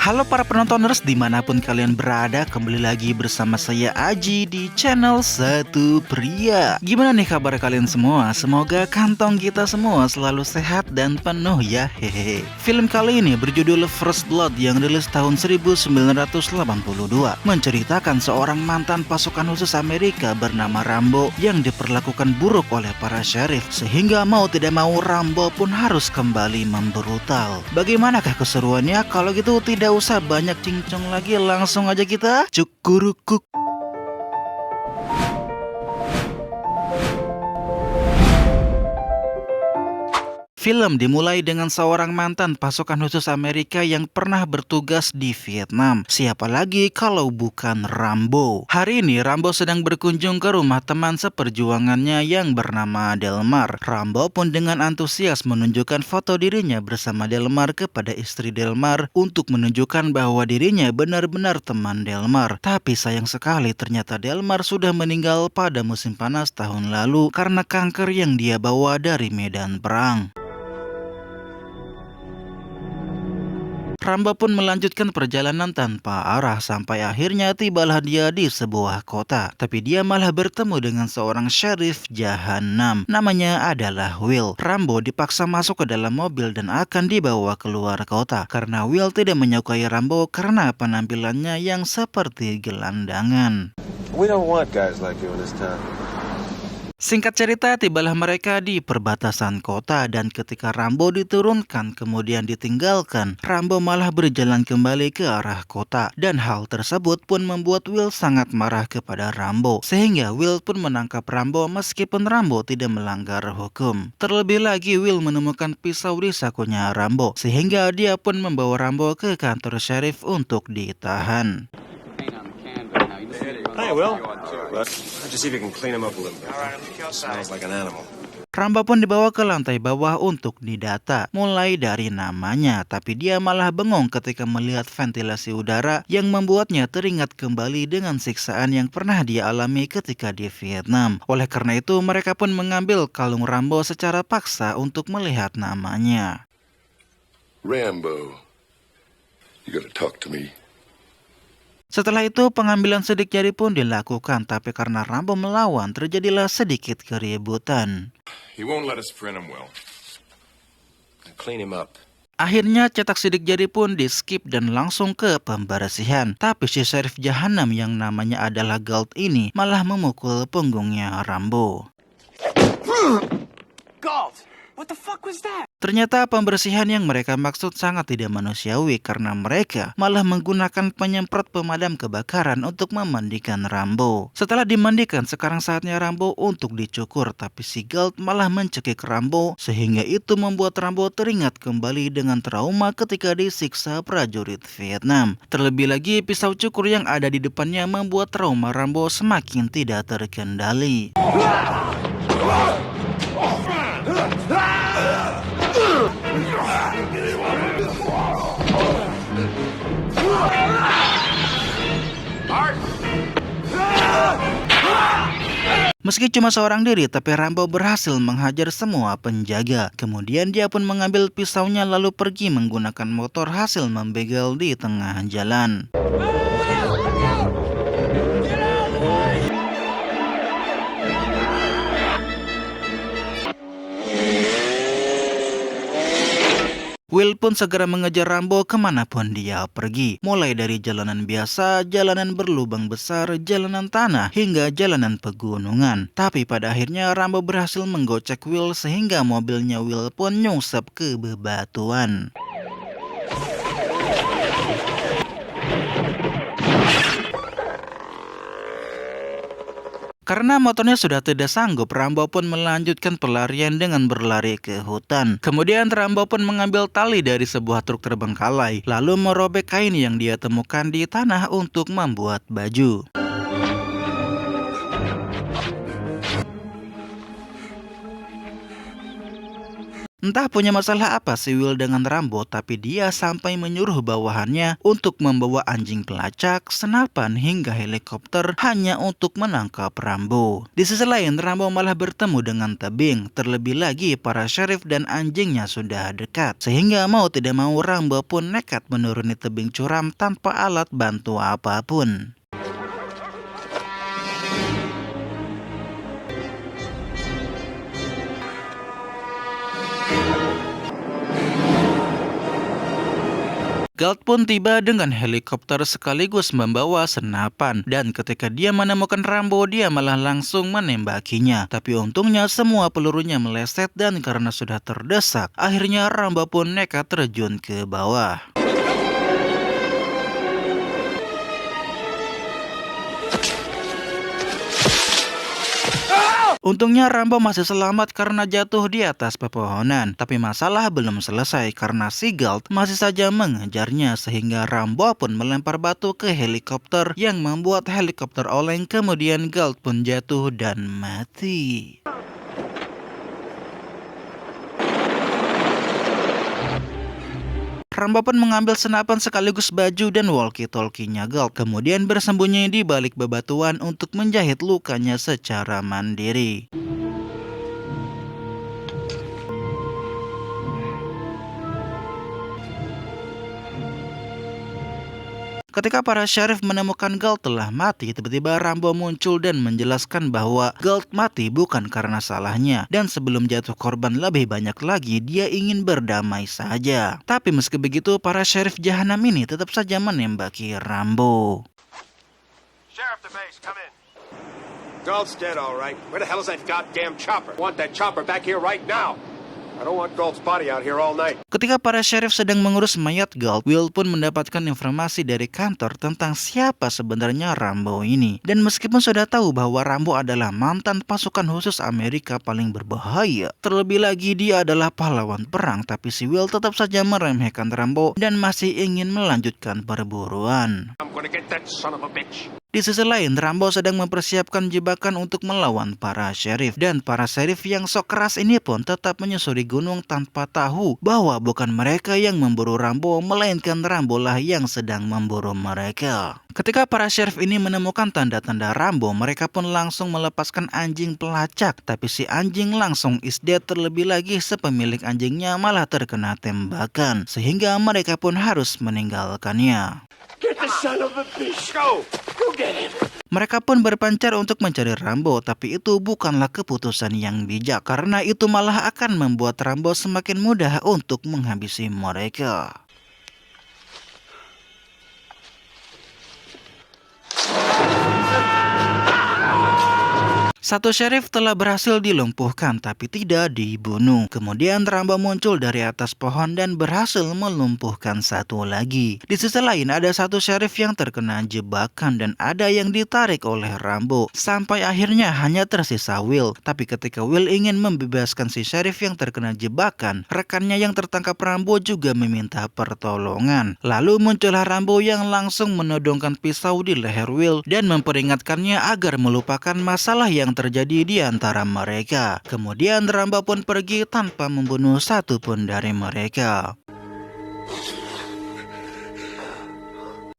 Halo para penontoners dimanapun kalian berada, kembali lagi bersama saya Aji di channel Satu Pria. Gimana nih kabar kalian semua? Semoga kantong kita semua selalu sehat dan penuh ya, hehehe. Film kali ini berjudul First Blood yang rilis tahun 1982, menceritakan seorang mantan pasukan khusus Amerika bernama Rambo yang diperlakukan buruk oleh para sheriff, sehingga mau tidak mau Rambo pun harus kembali membrutal. Bagaimanakah keseruannya? Kalau gitu tidak usah banyak cincong lagi, langsung aja kita cukurukuk. Film dimulai dengan seorang mantan pasukan khusus Amerika yang pernah bertugas di Vietnam. Siapa lagi kalau bukan Rambo? Hari ini Rambo sedang berkunjung ke rumah teman seperjuangannya yang bernama Delmar. Rambo pun dengan antusias menunjukkan foto dirinya bersama Delmar kepada istri Delmar untuk menunjukkan bahwa dirinya benar-benar teman Delmar. Tapi sayang sekali ternyata Delmar sudah meninggal pada musim panas tahun lalu karena kanker yang dia bawa dari medan perang. Rambo pun melanjutkan perjalanan tanpa arah sampai akhirnya tibalah dia di sebuah kota. Tapi dia malah bertemu dengan seorang sheriff jahanam. Namanya adalah Will. Rambo dipaksa masuk ke dalam mobil dan akan dibawa keluar kota karena Will tidak menyukai Rambo karena penampilannya yang seperti gelandangan. We don't want guys like you in this town. Singkat cerita, tibalah mereka di perbatasan kota dan ketika Rambo diturunkan kemudian ditinggalkan, Rambo malah berjalan kembali ke arah kota. Dan hal tersebut pun membuat Will sangat marah kepada Rambo, sehingga Will pun menangkap Rambo meskipun Rambo tidak melanggar hukum. Terlebih lagi Will menemukan pisau di sakunya Rambo, sehingga dia pun membawa Rambo ke kantor sheriff untuk ditahan. Hey, Will. Just see if you can clean him up a little bit. Smells like an animal. Rambo pun dibawa ke lantai bawah untuk didata, mulai dari namanya, tapi dia malah bengong ketika melihat ventilasi udara yang membuatnya teringat kembali dengan siksaan yang pernah dia alami ketika di Vietnam. Oleh karena itu, mereka pun mengambil kalung Rambo secara paksa untuk melihat namanya. Rambo, you gotta talk to me. Setelah itu pengambilan sidik jari pun dilakukan, tapi karena Rambo melawan terjadilah sedikit keributan. He won't let us print him well. Clean him up. Akhirnya cetak sidik jari pun di skip dan langsung ke pembersihan. Tapi si sheriff jahanam yang namanya adalah Galt ini malah memukul punggungnya Rambo. Galt! What the fuck was that? Ternyata pembersihan yang mereka maksud sangat tidak manusiawi karena mereka malah menggunakan penyemprot pemadam kebakaran untuk memandikan Rambo. Setelah dimandikan, sekarang saatnya Rambo untuk dicukur, tapi si Galt malah mencekik Rambo sehingga itu membuat Rambo teringat kembali dengan trauma ketika disiksa prajurit Vietnam. Terlebih lagi pisau cukur yang ada di depannya membuat trauma Rambo semakin tidak terkendali. Meski cuma seorang diri, tapi Rambo berhasil menghajar semua penjaga. Kemudian dia pun mengambil pisaunya lalu pergi menggunakan motor hasil membegal di tengah jalan. Will pun segera mengejar Rambo kemanapun dia pergi. Mulai dari jalanan biasa, jalanan berlubang besar, jalanan tanah, hingga jalanan pegunungan. Tapi pada akhirnya Rambo berhasil menggocek Will sehingga mobilnya Will pun nyungsep ke bebatuan. Karena motornya sudah tidak sanggup, Rambo pun melanjutkan pelarian dengan berlari ke hutan. Kemudian Rambo pun mengambil tali dari sebuah truk terbengkalai, lalu merobek kain yang dia temukan di tanah untuk membuat baju. Entah punya masalah apa si Will dengan Rambo, tapi dia sampai menyuruh bawahannya untuk membawa anjing pelacak, senapan hingga helikopter hanya untuk menangkap Rambo. Di sisi lain, Rambo malah bertemu dengan tebing. Terlebih lagi para sheriff dan anjingnya sudah dekat, sehingga mau tidak mau Rambo pun nekat menuruni tebing curam tanpa alat bantu apapun. Galt pun tiba dengan helikopter sekaligus membawa senapan, dan ketika dia menemukan Rambo, dia malah langsung menembakinya. Tapi untungnya semua pelurunya meleset, dan karena sudah terdesak, akhirnya Rambo pun nekat terjun ke bawah. Untungnya Rambo masih selamat karena jatuh di atas pepohonan. Tapi masalah belum selesai karena si Galt masih saja mengejarnya, sehingga Rambo pun melempar batu ke helikopter yang membuat helikopter oleng. Kemudian Galt pun jatuh dan mati. Rambo pun mengambil senapan sekaligus baju dan walkie-talkie-nya Galt, kemudian bersembunyi di balik bebatuan untuk menjahit lukanya secara mandiri. Ketika para sheriff menemukan Galt telah mati, tiba-tiba Rambo muncul dan menjelaskan bahwa Galt mati bukan karena salahnya, dan sebelum jatuh korban lebih banyak lagi, dia ingin berdamai saja. Tapi meski begitu, para sheriff jahanam ini tetap saja menembaki Rambo. Sheriff to base, come in. Galt's dead, all right. Where the hell is that goddamn chopper? I want that chopper back here right now. I don't want Galt's body out here all night. Ketika para sheriff sedang mengurus mayat Galt, Will pun mendapatkan informasi dari kantor tentang siapa sebenarnya Rambo ini. Dan meskipun sudah tahu bahwa Rambo adalah mantan pasukan khusus Amerika paling berbahaya, terlebih lagi dia adalah pahlawan perang, tapi si Will tetap saja meremehkan Rambo dan masih ingin melanjutkan perburuan. I'm gonna get that son of a bitch. Di sisi lain, Rambo sedang mempersiapkan jebakan untuk melawan para sheriff. Dan para sheriff yang sok keras ini pun tetap menyusuri gunung tanpa tahu bahwa bukan mereka yang memburu Rambo, melainkan Rambo lah yang sedang memburu mereka. Ketika para sheriff ini menemukan tanda-tanda Rambo, mereka pun langsung melepaskan anjing pelacak. Tapi si anjing langsung is dead, terlebih lagi sepemilik anjingnya malah terkena tembakan, sehingga mereka pun harus meninggalkannya. Get the son of a bitch. Go. Go get him. Mereka pun berpencar untuk mencari Rambo, tapi itu bukanlah keputusan yang bijak, karena itu malah akan membuat Rambo semakin mudah untuk menghabisi mereka. Satu sheriff telah berhasil dilumpuhkan tapi tidak dibunuh. Kemudian Rambo muncul dari atas pohon dan berhasil melumpuhkan satu lagi. Di sisi lain ada satu sheriff yang terkena jebakan dan ada yang ditarik oleh Rambo. Sampai akhirnya hanya tersisa Will. Tapi ketika Will ingin membebaskan si sheriff yang terkena jebakan, rekannya yang tertangkap Rambo juga meminta pertolongan. Lalu muncullah Rambo yang langsung menodongkan pisau di leher Will dan memperingatkannya agar melupakan masalah yang terjadi di antara mereka. Kemudian Rambo pun pergi tanpa membunuh satu pun dari mereka.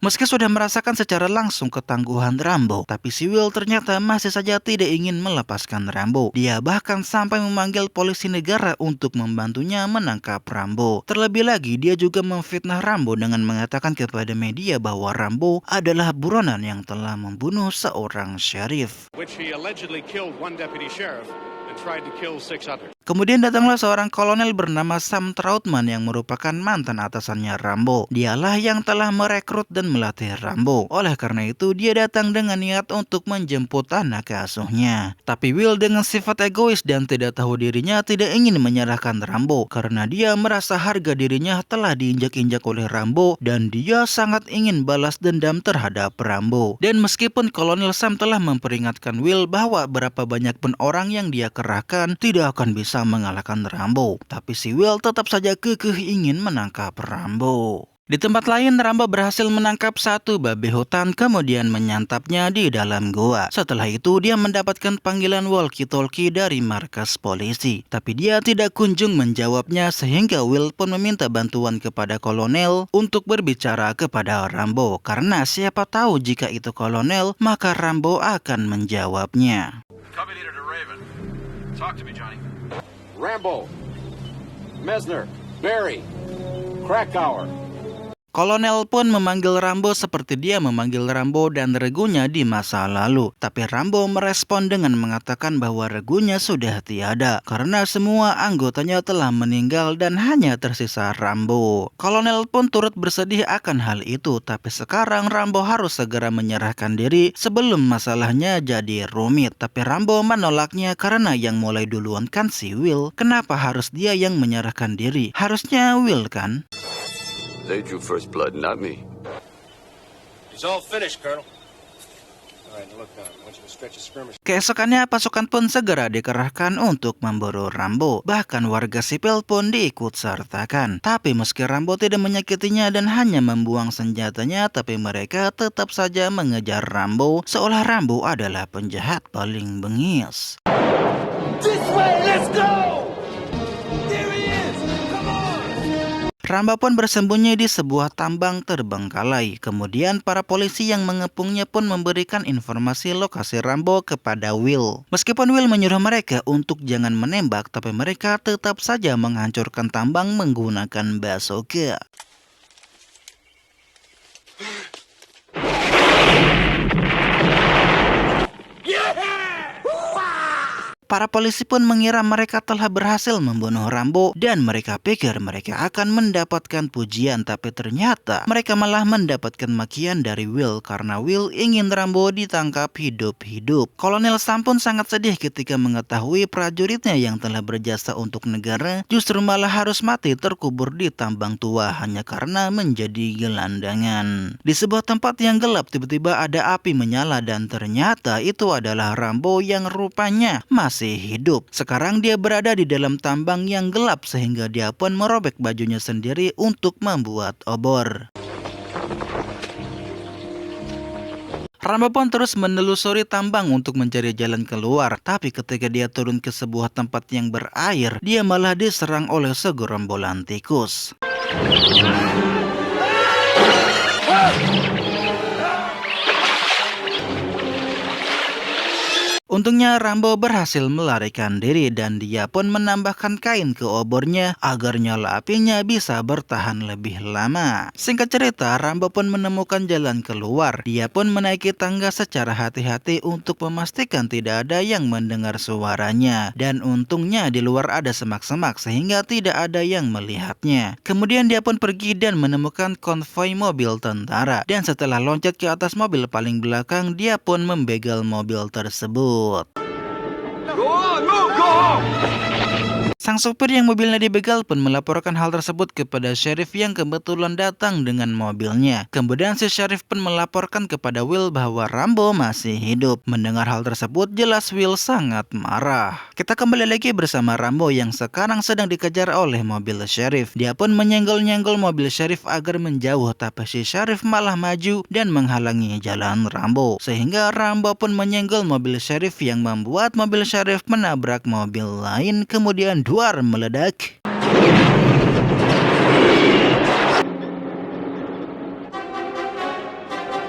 Meski sudah merasakan secara langsung ketangguhan Rambo, tapi si Will ternyata masih saja tidak ingin melepaskan Rambo. Dia bahkan sampai memanggil polisi negara untuk membantunya menangkap Rambo. Terlebih lagi, dia juga memfitnah Rambo dengan mengatakan kepada media bahwa Rambo adalah buronan yang telah membunuh seorang sheriff. Which he allegedly killed one deputy sheriff and tried to kill 6 others. Kemudian datanglah seorang kolonel bernama Sam Troutman yang merupakan mantan atasannya Rambo. Dialah yang telah merekrut dan melatih Rambo. Oleh karena itu, dia datang dengan niat untuk menjemput anak asuhnya. Tapi Will dengan sifat egois dan tidak tahu dirinya tidak ingin menyerahkan Rambo karena dia merasa harga dirinya telah diinjak-injak oleh Rambo dan dia sangat ingin balas dendam terhadap Rambo. Dan meskipun kolonel Sam telah memperingatkan Will bahwa berapa banyak pun orang yang dia kerahkan tidak akan bisa mengalahkan Rambo, tapi si Will tetap saja kekeh ingin menangkap Rambo. Di tempat lain, Rambo berhasil menangkap satu babi hutan kemudian menyantapnya di dalam gua. Setelah itu, dia mendapatkan panggilan walkie-talkie dari markas polisi. Tapi dia tidak kunjung menjawabnya sehingga Will pun meminta bantuan kepada kolonel untuk berbicara kepada Rambo. Karena siapa tahu jika itu kolonel, maka Rambo akan menjawabnya. Copy leader to Raven. Talk to me, Johnny. Rambo, Mesner, Barry, Krakauer. Kolonel pun memanggil Rambo seperti dia memanggil Rambo dan regunya di masa lalu. Tapi Rambo merespon dengan mengatakan bahwa regunya sudah tiada karena semua anggotanya telah meninggal dan hanya tersisa Rambo. Kolonel pun turut bersedih akan hal itu, tapi sekarang Rambo harus segera menyerahkan diri sebelum masalahnya jadi rumit. Tapi Rambo menolaknya karena yang mulai duluan kan si Will. Kenapa harus dia yang menyerahkan diri? Harusnya Will kan? They drew first blood, not me. It's all finished, Colonel. All right, now look, I want you to stretch a skirmish. Keesokannya pasukan pun segera dikerahkan untuk memburu Rambo. Bahkan warga sipil pun diikut sertakan. Tapi meski Rambo tidak menyakitinya dan hanya membuang senjatanya, tapi mereka tetap saja mengejar Rambo seolah Rambo adalah penjahat paling bengis. This way, let's go! There he is! Come on! Rambo pun bersembunyi di sebuah tambang terbengkalai. Kemudian para polisi yang mengepungnya pun memberikan informasi lokasi Rambo kepada Will. Meskipun Will menyuruh mereka untuk jangan menembak, tapi mereka tetap saja menghancurkan tambang menggunakan bazooka. Para polisi pun mengira mereka telah berhasil membunuh Rambo dan mereka pikir mereka akan mendapatkan pujian, tapi ternyata mereka malah mendapatkan makian dari Will karena Will ingin Rambo ditangkap hidup-hidup. Kolonel Sam pun sangat sedih ketika mengetahui prajuritnya yang telah berjasa untuk negara justru malah harus mati terkubur di tambang tua hanya karena menjadi gelandangan. Di sebuah tempat yang gelap tiba-tiba ada api menyala dan ternyata itu adalah Rambo yang rupanya masih hidup. Sekarang dia berada di dalam tambang yang gelap sehingga dia pun merobek bajunya sendiri untuk membuat obor. Rambo pun terus menelusuri tambang untuk mencari jalan keluar, tapi ketika dia turun ke sebuah tempat yang berair, dia malah diserang oleh segerombolan tikus. Untungnya Rambo berhasil melarikan diri dan dia pun menambahkan kain ke obornya agar nyala apinya bisa bertahan lebih lama. Singkat cerita, Rambo pun menemukan jalan keluar. Dia pun menaiki tangga secara hati-hati untuk memastikan tidak ada yang mendengar suaranya. Dan untungnya di luar ada semak-semak sehingga tidak ada yang melihatnya. Kemudian dia pun pergi dan menemukan konvoi mobil tentara. Dan setelah loncat ke atas mobil paling belakang, dia pun membegal mobil tersebut. Go on, move, go home! Sang supir yang mobilnya dibegal pun melaporkan hal tersebut kepada sheriff yang kebetulan datang dengan mobilnya. Kemudian si sheriff pun melaporkan kepada Will bahwa Rambo masih hidup. Mendengar hal tersebut, jelas Will sangat marah. Kita kembali lagi bersama Rambo yang sekarang sedang dikejar oleh mobil sheriff. Dia pun menyenggol-nyenggol mobil sheriff agar menjauh, tapi si sheriff malah maju dan menghalangi jalan Rambo. Sehingga Rambo pun menyenggol mobil sheriff yang membuat mobil sheriff menabrak mobil lain, kemudian duar meledak.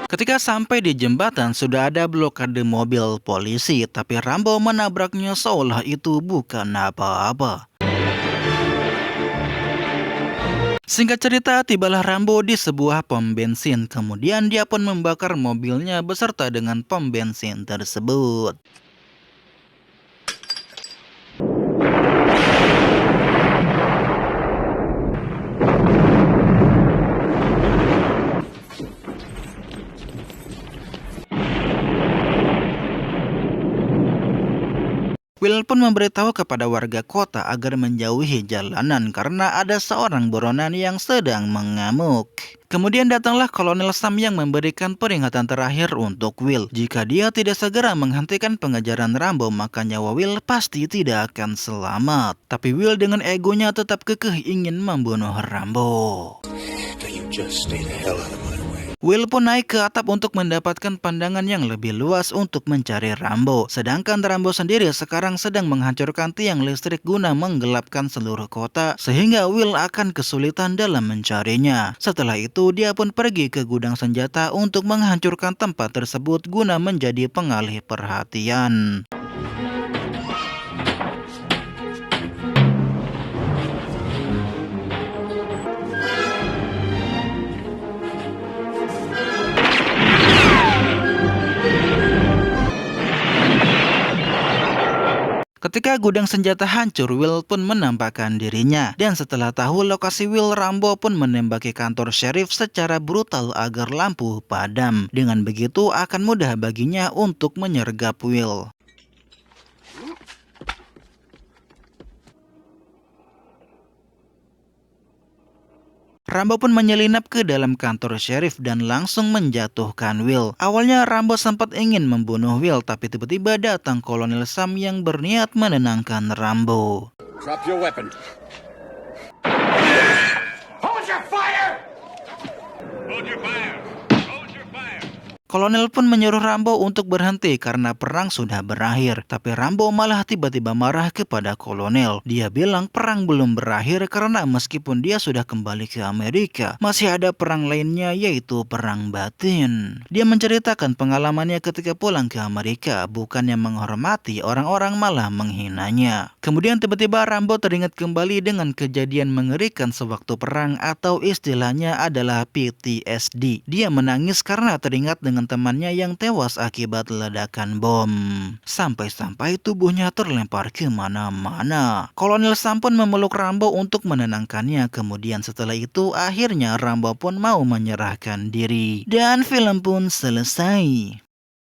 Ketika sampai di jembatan sudah ada blokade mobil polisi, tapi Rambo menabraknya seolah itu bukan apa-apa. Singkat cerita, tibalah Rambo di sebuah pom bensin. Kemudian dia pun membakar mobilnya beserta dengan pom bensin tersebut. Will pun memberitahu kepada warga kota agar menjauhi jalanan karena ada seorang buronan yang sedang mengamuk. Kemudian datanglah Kolonel Sam yang memberikan peringatan terakhir untuk Will. Jika dia tidak segera menghentikan pengejaran Rambo, maka nyawa Will pasti tidak akan selamat. Tapi Will dengan egonya tetap kekeh ingin membunuh Rambo. Will pun naik ke atap untuk mendapatkan pandangan yang lebih luas untuk mencari Rambo. Sedangkan Rambo sendiri sekarang sedang menghancurkan tiang listrik guna menggelapkan seluruh kota, sehingga Will akan kesulitan dalam mencarinya. Setelah itu dia pun pergi ke gudang senjata untuk menghancurkan tempat tersebut guna menjadi pengalih perhatian. Ketika gudang senjata hancur, Will pun menampakkan dirinya. Dan setelah tahu lokasi Will, Rambo pun menembaki kantor sheriff secara brutal agar lampu padam. Dengan begitu akan mudah baginya untuk menyergap Will. Rambo pun menyelinap ke dalam kantor sheriff dan langsung menjatuhkan Will. Awalnya Rambo sempat ingin membunuh Will, tapi tiba-tiba datang Kolonel Sam yang berniat menenangkan Rambo. Drop your weapon. Hold your fire! Hold your fire. Hold your fire. Kolonel pun menyuruh Rambo untuk berhenti karena perang sudah berakhir. Tapi Rambo malah tiba-tiba marah kepada Kolonel. Dia bilang perang belum berakhir karena meskipun dia sudah kembali ke Amerika, masih ada perang lainnya yaitu perang batin. Dia menceritakan pengalamannya ketika pulang ke Amerika, bukannya menghormati orang-orang malah menghinanya. Kemudian tiba-tiba Rambo teringat kembali dengan kejadian mengerikan sewaktu perang atau istilahnya adalah PTSD. Dia menangis karena teringat dengan temannya yang tewas akibat ledakan bom. Sampai-sampai tubuhnya terlempar ke mana-mana. Kolonel Sam pun memeluk Rambo untuk menenangkannya. Kemudian setelah itu akhirnya Rambo pun mau menyerahkan diri. Dan film pun selesai.